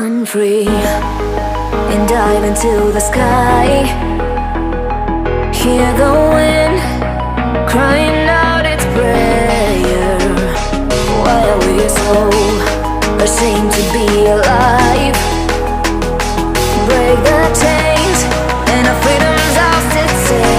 Run free and dive into the sky. Hear the wind crying out its prayer. Why are we so ashamed to be alive? Break the chains and our freedom's ours to take.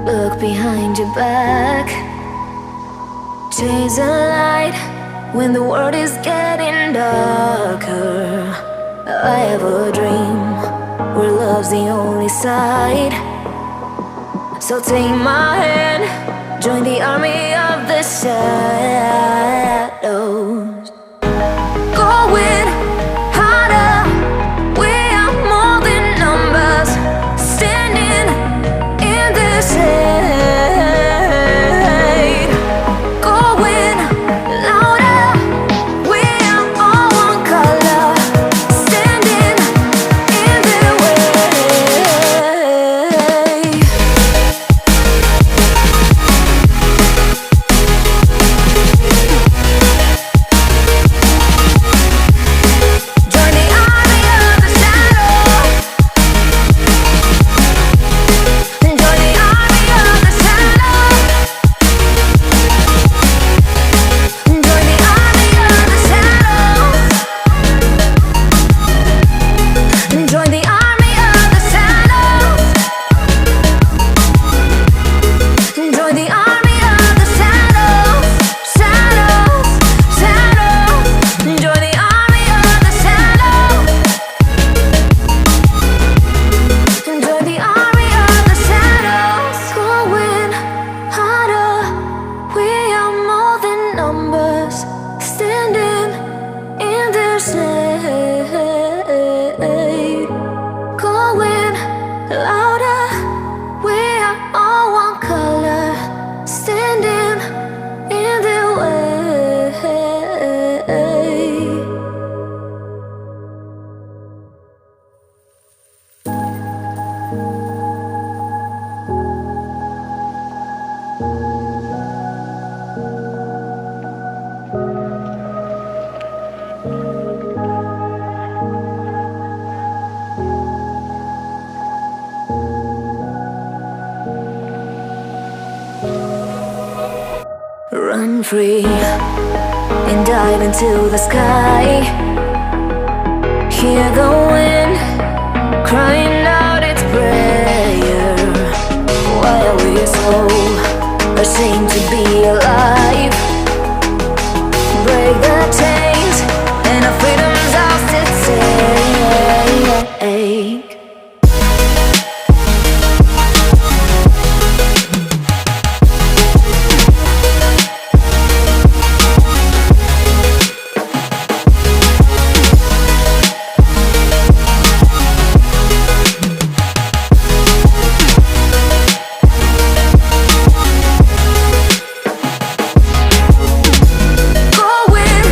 Look behind your back. Chase a light when the world is getting darker. I have a dream where love's the only side. So take my hand, join the army of the shadows. Going harder, we are more than numbers, standing in the shade. Going louder, we are all one color, standing in the way. Join the army of the shadows. Join the army of the shadows. Join the army of the shadows. Join the army of the shadows. Join the army of the shadows. Shadows, shadows. Join the army of the shadows. Join the army of the shadows. Going harder, we are more than numbers, standing in the shade. Going louder, we are all one color, standing in the way. Run free and dive into the sky. Hear the wind crying out its prayer. Why are we so ashamed to be alive? Break the chains and our freedom's ours to take. Going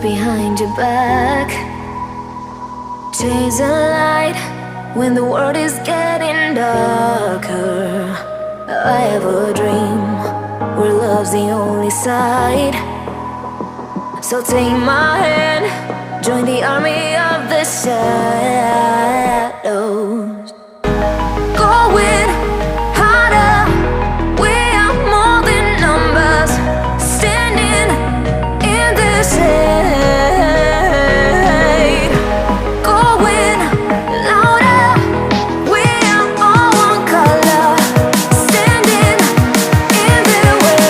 behind your back. Chase a light when the world is getting darker. I have a dream where love's the only side. So take my hand, join the army of the shadows. Going harder, we are more than numbers, standing in this shade. Going louder, we are all one color, standing in their way.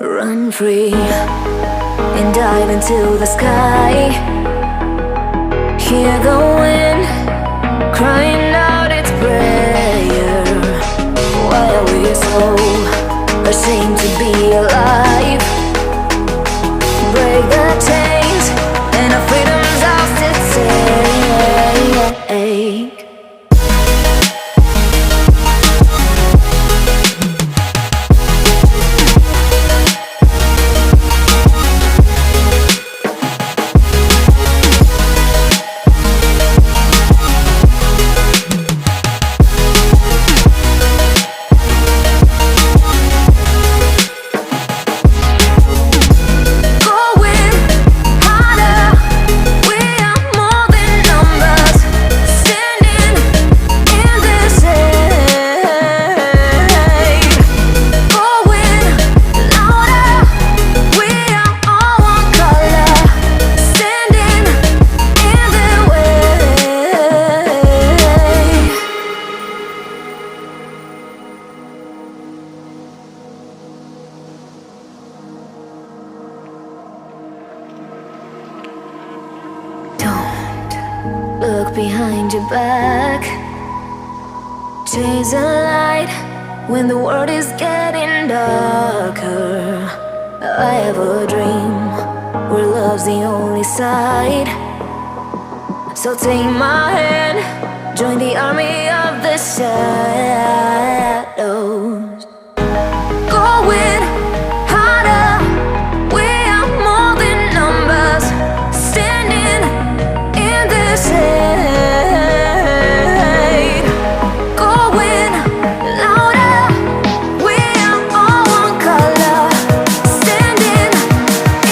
Run free and dive into the sky. Hear the wind crying out its prayer. Why are we so ashamed to be alive? Break the chains and our freedom's ours to take. Look behind your back. Chase a light when the world is getting darker. I have a dream where love's the only side. So take my hand, join the army of the shadows. Going harder, we are more than numbers, standing in this shade. Going louder, we are all one color, standing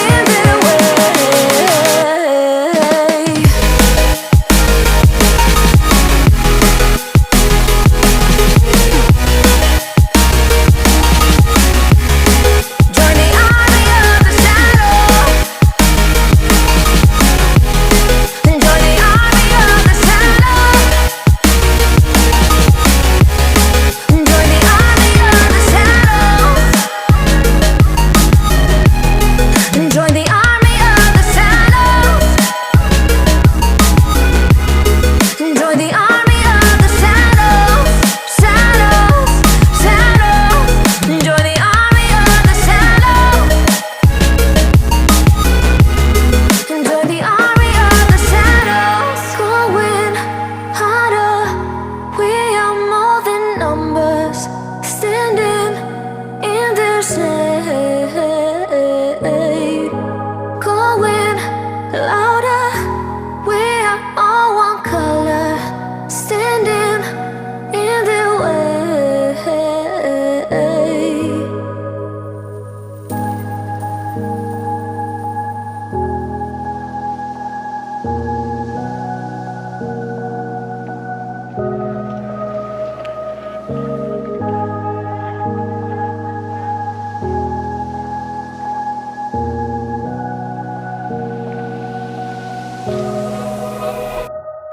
in their way.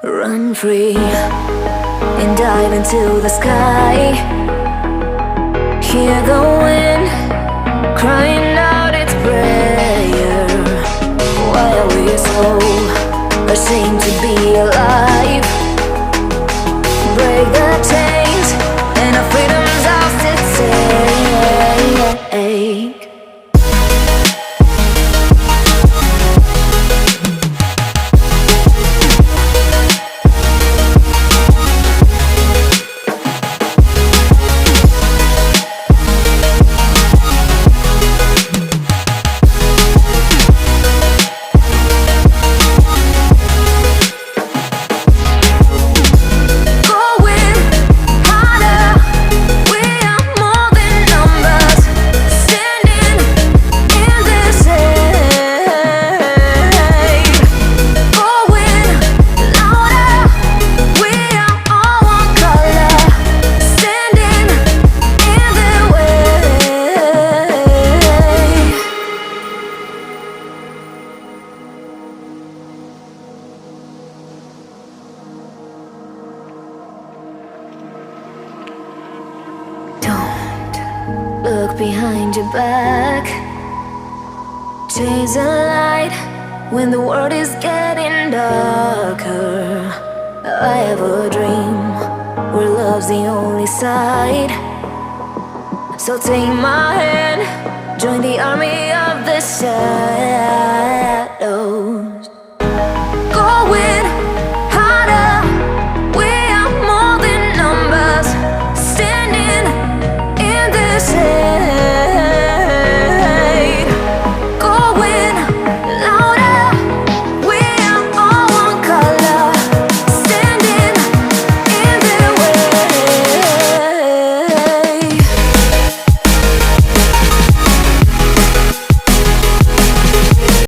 Run free and dive into the sky. Hear the wind crying out its prayer. Why are we so ashamed to be alive? Break the chains and our freedom's ours to take. Look behind your back. Chase a light when the world is getting darker. I have a dream where love's the only side. So take my hand, join the army of the shadows.